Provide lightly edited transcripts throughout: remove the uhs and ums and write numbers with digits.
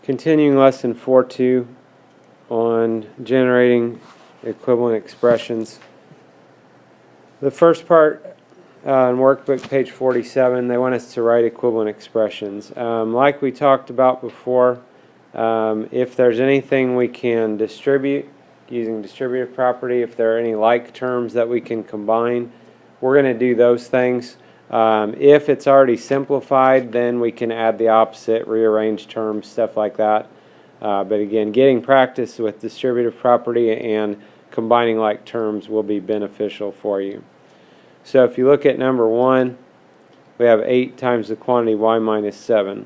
Continuing lesson 4.2 on generating equivalent expressions. The first part in workbook page 47, they want us to write equivalent expressions. Like we talked about before, if there's anything we can distribute using distributive property, if there are any like terms that we can combine, we're going to do those things. If it's already simplified, then we can add the opposite, rearrange terms, stuff like that. But again, getting practice with distributive property and combining like terms will be beneficial for you. So if you look at number 1, we have 8 times the quantity y minus 7.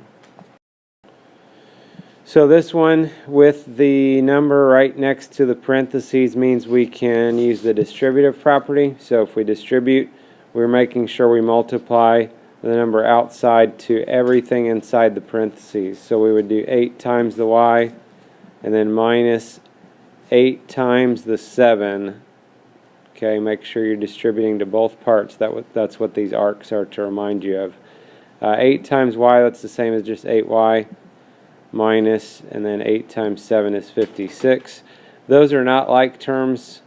So this one with the number right next to the parentheses means we can use the distributive property. So if we distribute, we're making sure we multiply the number outside to everything inside the parentheses. So we would do 8 times the y and then minus 8 times the 7. Okay, make sure you're distributing to both parts. That's what these arcs are to remind you of. 8 times y, that's the same as just 8y minus, and then 8 times 7 is 56. Those are not like terms.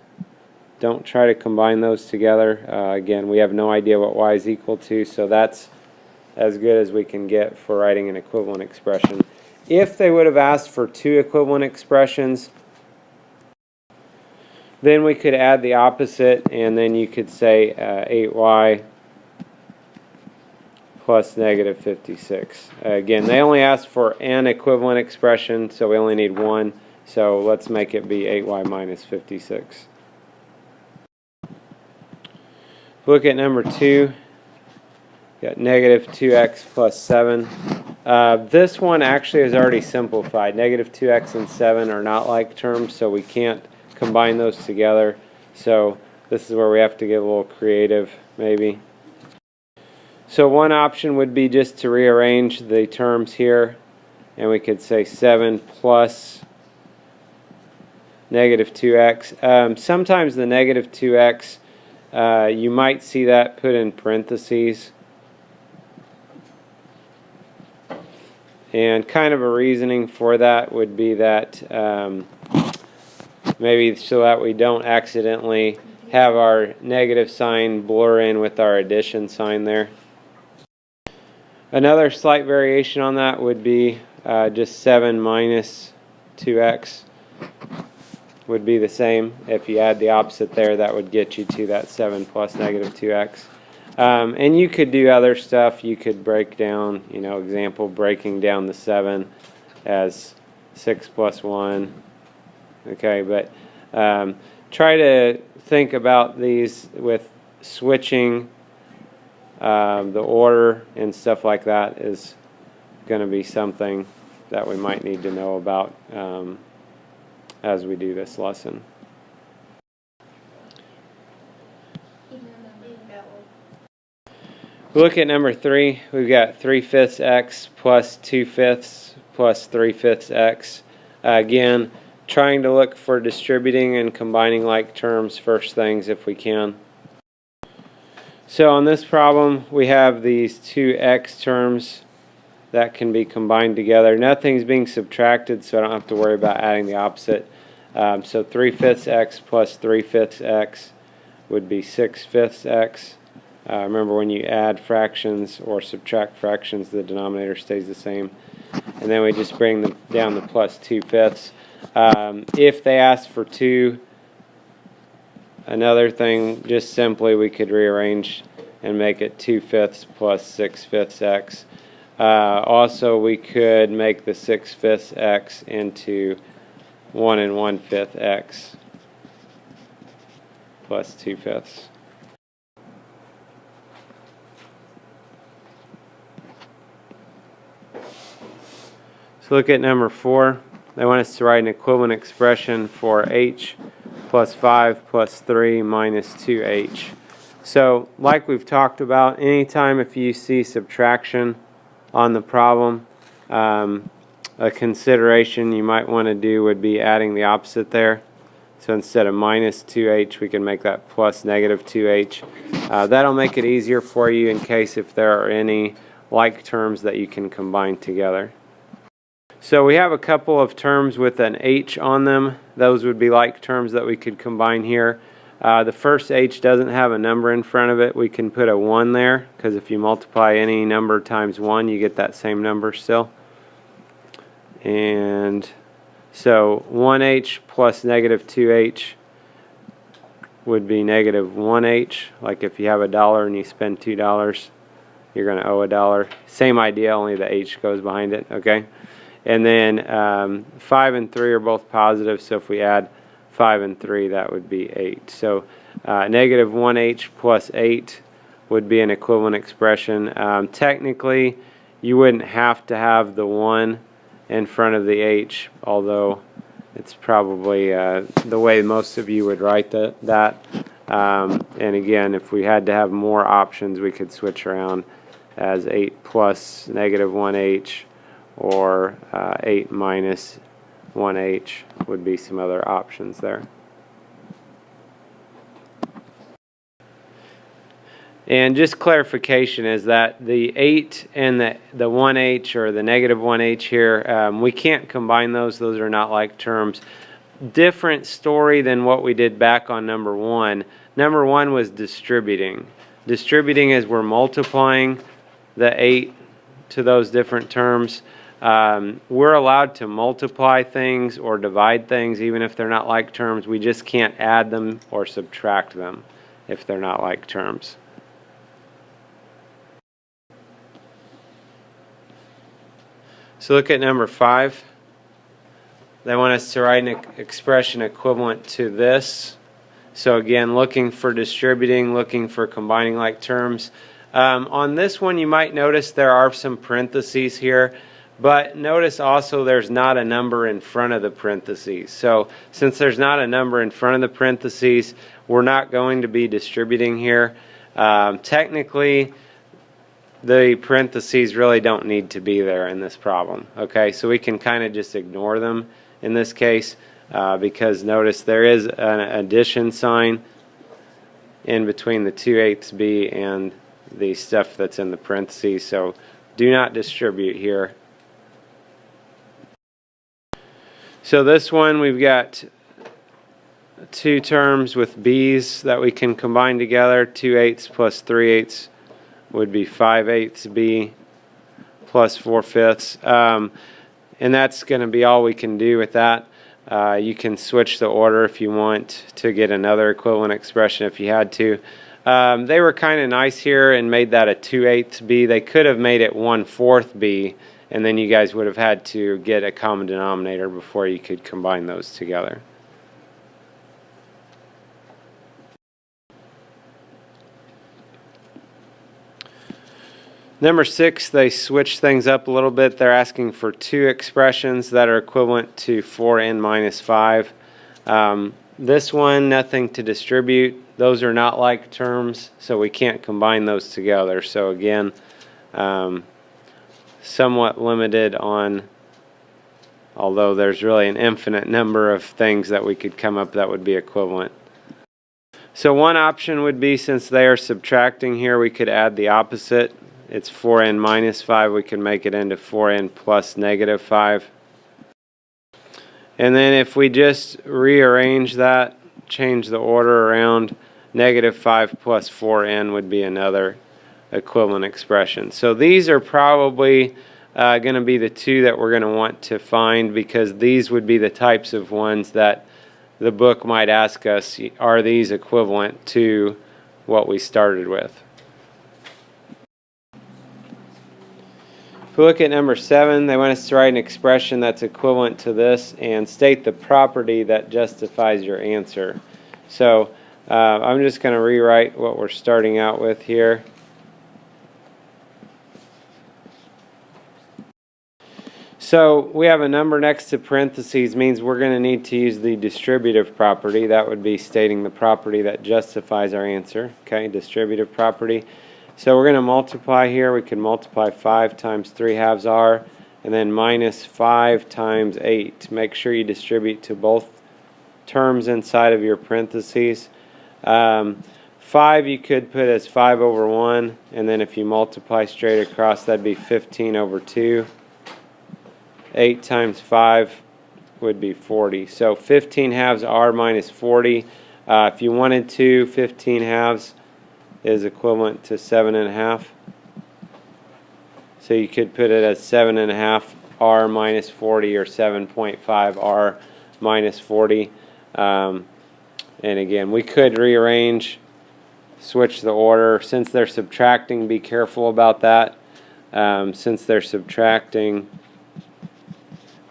Don't try to combine those together. Again, we have no idea what y is equal to, so that's as good as we can get for writing an equivalent expression. If they would have asked for 2 equivalent expressions, then we could add the opposite, and then you could say 8y plus negative 56. Again, they only asked for an equivalent expression, so we only need one. So let's make it be 8y minus 56. Look at number 2. Got negative 2x plus 7. This one actually is already simplified. Negative 2x and 7 are not like terms, so we can't combine those together. So this is where we have to get a little creative, maybe. So one option would be just to rearrange the terms here, and we could say 7 plus negative 2x. Sometimes the negative 2x, you might see that put in parentheses. And kind of a reasoning for that would be that maybe so that we don't accidentally have our negative sign blur in with our addition sign there. Another slight variation on that would be just 7 minus 2x would be the same. If you add the opposite there, that would get you to that 7 plus negative 2x. And you could do other stuff. You could break down, example, breaking down the 7 as 6 plus 1. Okay, but try to think about these with switching. The order and stuff like that is going to be something that we might need to know about as we do this lesson. Look at number 3. We've got 3/5 x plus 2/5 plus 3/5 x. Again, trying to look for distributing and combining like terms first things if we can. So on this problem, we have these 2x terms that can be combined together. Nothing's being subtracted, so I don't have to worry about adding the opposite. So 3/5 x plus 3/5 x would be 6/5 x. Remember, when you add fractions or subtract fractions, the denominator stays the same. And then we just bring down the plus 2/5. If they ask for 2, another thing, just simply we could rearrange and make it 2/5 plus 6/5 x. Also, we could make the 6/5 x into 1 1/5 x plus 2/5. So look at number 4. They want us to write an equivalent expression for h plus 5 plus 3 minus 2h. So like we've talked about, anytime if you see subtraction on the problem, a consideration you might want to do would be adding the opposite there. So instead of minus 2h, we can make that plus negative 2h. That'll make it easier for you in case if there are any like terms that you can combine together. So we have a couple of terms with an H on them. Those would be like terms that we could combine here. The first H doesn't have a number in front of it. We can put a 1 there, because if you multiply any number times 1, you get that same number still. And so 1H plus negative 2H would be negative 1H. Like if you have $1 and you spend $2, you're going to owe $1. Same idea, only the H goes behind it, okay? And then 5 and 3 are both positive, so if we add 5 and 3, that would be 8. So negative 1H plus 8 would be an equivalent expression. Technically, you wouldn't have to have the 1 in front of the H, although it's probably the way most of you would write that. And again, if we had to have more options, we could switch around as 8 plus negative 1H, or 8 minus 1H would be some other options there. And just clarification is that the 8 and the 1H or the negative 1H here, we can't combine those. Those are not like terms. Different story than what we did back on number 1. Number 1 was distributing. Distributing is we're multiplying the 8 to those different terms. We're allowed to multiply things or divide things even if they're not like terms. We just can't add them or subtract them if they're not like terms. So look at number 5. They want us to write an expression equivalent to this. So again, looking for distributing, looking for combining like terms. On this one, you might notice there are some parentheses here. But notice also there's not a number in front of the parentheses. So since there's not a number in front of the parentheses, we're not going to be distributing here. Technically, the parentheses really don't need to be there in this problem. Okay, so we can kind of just ignore them in this case because notice there is an addition sign in between the 2/8 b and the stuff that's in the parentheses. So do not distribute here. So this one, we've got two terms with b's that we can combine together. 2/8 plus 3/8 would be 5/8 b plus 4/5. And that's going to be all we can do with that. You can switch the order if you want to get another equivalent expression if you had to. They were kind of nice here and made that a 2/8 b. They could have made it 1/4 b. And then you guys would have had to get a common denominator before you could combine those together. Number 6, they switch things up a little bit. They're asking for 2 expressions that are equivalent to 4n minus 5. This one, nothing to distribute. Those are not like terms, so we can't combine those together. So again, somewhat limited on, although there's really an infinite number of things that we could come up that would be equivalent. So one option would be, since they are subtracting here, we could add the opposite. It's 4n minus 5. We can make it into 4n plus negative 5. And then if we just rearrange that, change the order around, negative 5 plus 4n would be another equivalent expression. So these are probably going to be the two that we're going to want to find, because these would be the types of ones that the book might ask us, are these equivalent to what we started with? If we look at number 7, they want us to write an expression that's equivalent to this and state the property that justifies your answer. So I'm just going to rewrite what we're starting out with here. So we have a number next to parentheses, means we're going to need to use the distributive property. That would be stating the property that justifies our answer. Okay, distributive property. So we're going to multiply here. We can multiply 5 times 3/2 r, and then minus 5 times 8. Make sure you distribute to both terms inside of your parentheses. 5 you could put as 5 over 1, and then if you multiply straight across, that'd be 15 over 2. 8 times 5 would be 40. So 15 halves r minus 40. If you wanted to, 15 halves is equivalent to 7.5. So you could put it as 7.5 r minus 40 or 7.5 r minus 40. And again, we could rearrange, switch the order. Since they're subtracting, be careful about that. Since they're subtracting,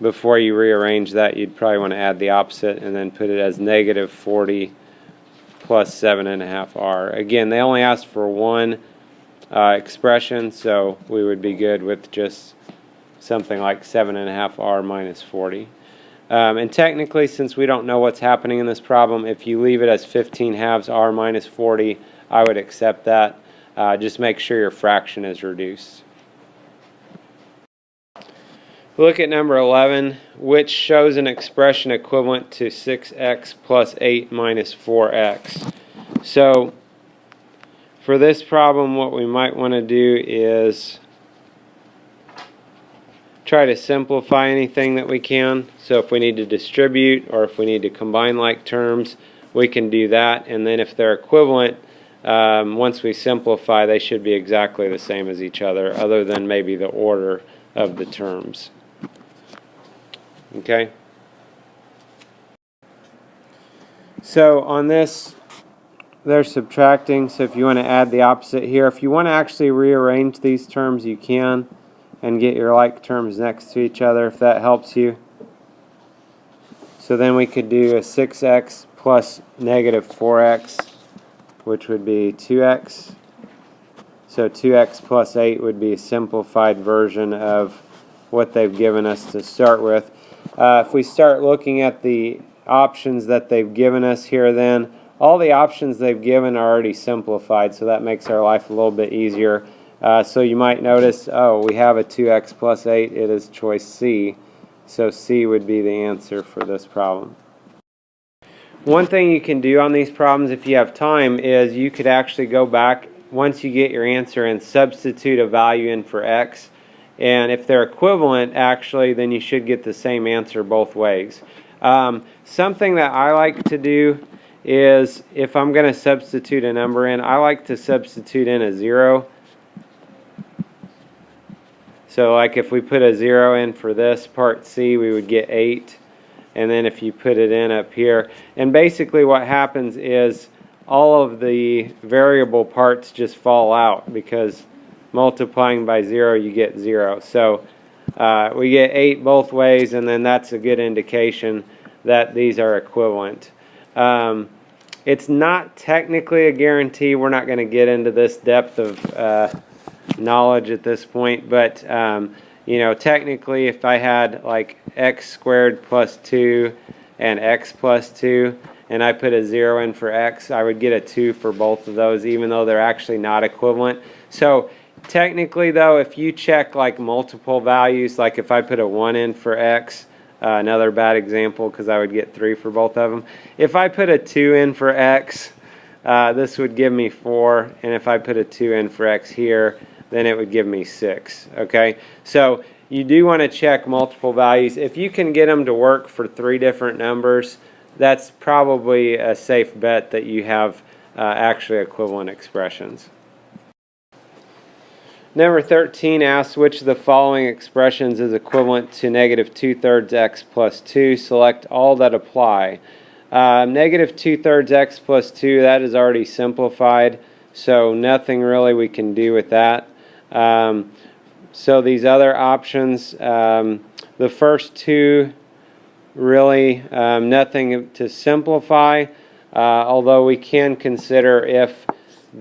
before you rearrange that, you'd probably want to add the opposite and then put it as negative 40 plus 7.5 r. Again, they only asked for one expression, so we would be good with just something like 7.5 r minus 40. And technically, since we don't know what's happening in this problem, if you leave it as 15 halves r minus 40, I would accept that. Just make sure your fraction is reduced. Look at number 11, which shows an expression equivalent to 6x plus 8 minus 4x. So for this problem, what we might want to do is try to simplify anything that we can. So if we need to distribute or if we need to combine like terms, we can do that. And then if they're equivalent, once we simplify, they should be exactly the same as each other than maybe the order of the terms. Okay? So on this, they're subtracting, so if you want to add the opposite here, if you want to actually rearrange these terms, you can, and get your like terms next to each other if that helps you. So then we could do a 6x plus negative 4x, which would be 2x. So 2x plus 8 would be a simplified version of what they've given us to start with. If we start looking at the options that they've given us here, then all the options they've given are already simplified, so that makes our life a little bit easier. So you might notice, oh, we have a 2x plus 8. It is choice C. So C would be the answer for this problem. One thing you can do on these problems if you have time is you could actually go back once you get your answer and substitute a value in for x. And if they're equivalent, actually, then you should get the same answer both ways. Something that I like to do is if I'm going to substitute a number in, I like to substitute in a 0. So like if we put a 0 in for this part C, we would get 8. And then if you put it in up here, and basically what happens is all of the variable parts just fall out because multiplying by 0 you get 0. So we get 8 both ways, and then that's a good indication that these are equivalent. It's not technically a guarantee. We're not going to get into this depth of knowledge at this point, but you know, technically if I had like x squared plus 2 and x plus 2 and I put a 0 in for x, I would get a 2 for both of those, even though they're actually not equivalent. So technically though, if you check like multiple values, like if I put a 1 in for x, another bad example because I would get 3 for both of them. If I put a 2 in for x, this would give me 4, and if I put a 2 in for x here, then it would give me 6. Okay, so you do want to check multiple values. If you can get them to work for 3 different numbers, that's probably a safe bet that you have actually equivalent expressions. Number 13 asks which of the following expressions is equivalent to negative 2/3 x plus 2. Select all that apply. Negative 2/3 x plus 2, that is already simplified, so nothing really we can do with that. So these other options, the first two, really nothing to simplify, although we can consider if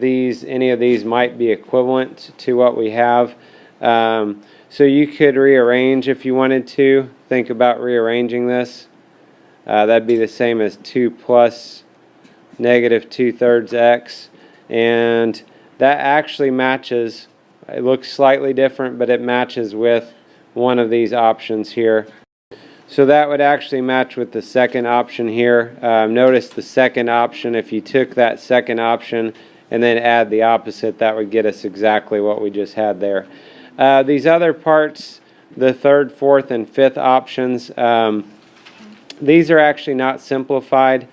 any of these might be equivalent to what we have. So you could rearrange if you wanted to. Think about rearranging this. That'd be the same as 2 plus negative 2/3 x, and that actually matches. It looks slightly different, but it matches with one of these options here. So that would actually match with the second option here. Notice the second option, if you took that second option and then add the opposite, that would get us exactly what we just had there. These other parts, the third, fourth, and fifth options. These are actually not simplified.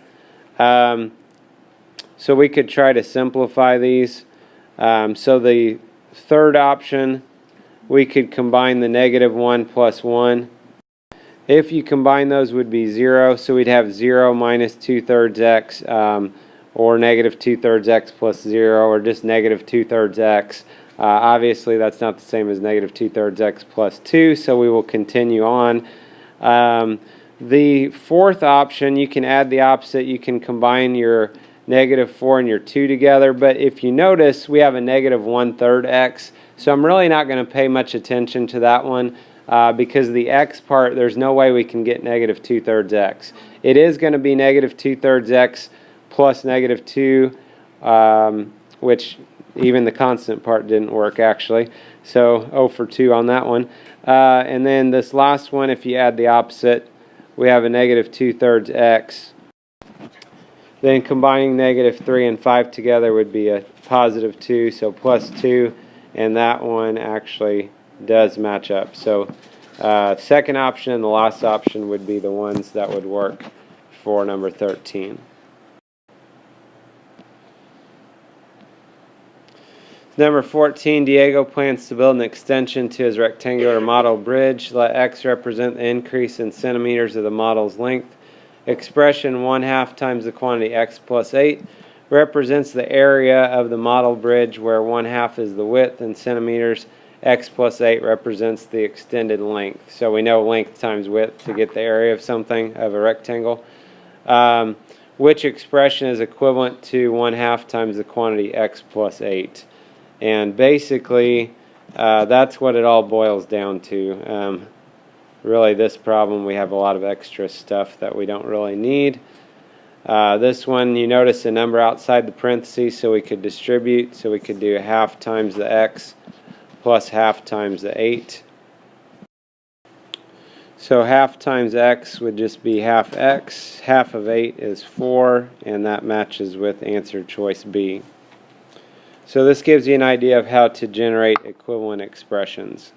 So we could try to simplify these. So the third option, we could combine the -1 plus 1. If you combine those, would be 0. So we'd have 0 minus 2/3 x, or -2/3 x plus 0, or just -2/3 x. Obviously, that's not the same as -2/3 x plus 2, so we will continue on. The fourth option, you can add the opposite. You can combine your -4 and your 2 together, but if you notice, we have a -1/3 x, so I'm really not going to pay much attention to that one, because the x part, there's no way we can get -2/3 x. It is going to be -2/3 x plus -2, which even the constant part didn't work actually, so 0 for 2 on that one. And then this last one, if you add the opposite, we have a -2/3 x. Then combining -3 and 5 together would be a +2, so plus 2, and that one actually does match up. So second option and the last option would be the ones that would work for number 13. Number 14, Diego plans to build an extension to his rectangular model bridge. Let x represent the increase in centimeters of the model's length. Expression 1/2 times the quantity x plus 8 represents the area of the model bridge, where 1/2 is the width in centimeters. X plus 8 represents the extended length. So we know length times width to get the area of something, of a rectangle. Which expression is equivalent to 1/2 times the quantity x plus 8? And basically, that's what it all boils down to. Really, this problem, we have a lot of extra stuff that we don't really need. This one, you notice a number outside the parentheses, so we could distribute. So we could do 1/2 times the x plus 1/2 times the 8. So 1/2 times x would just be 1/2 x. 1/2 of 8 is 4, and that matches with answer choice B. So this gives you an idea of how to generate equivalent expressions.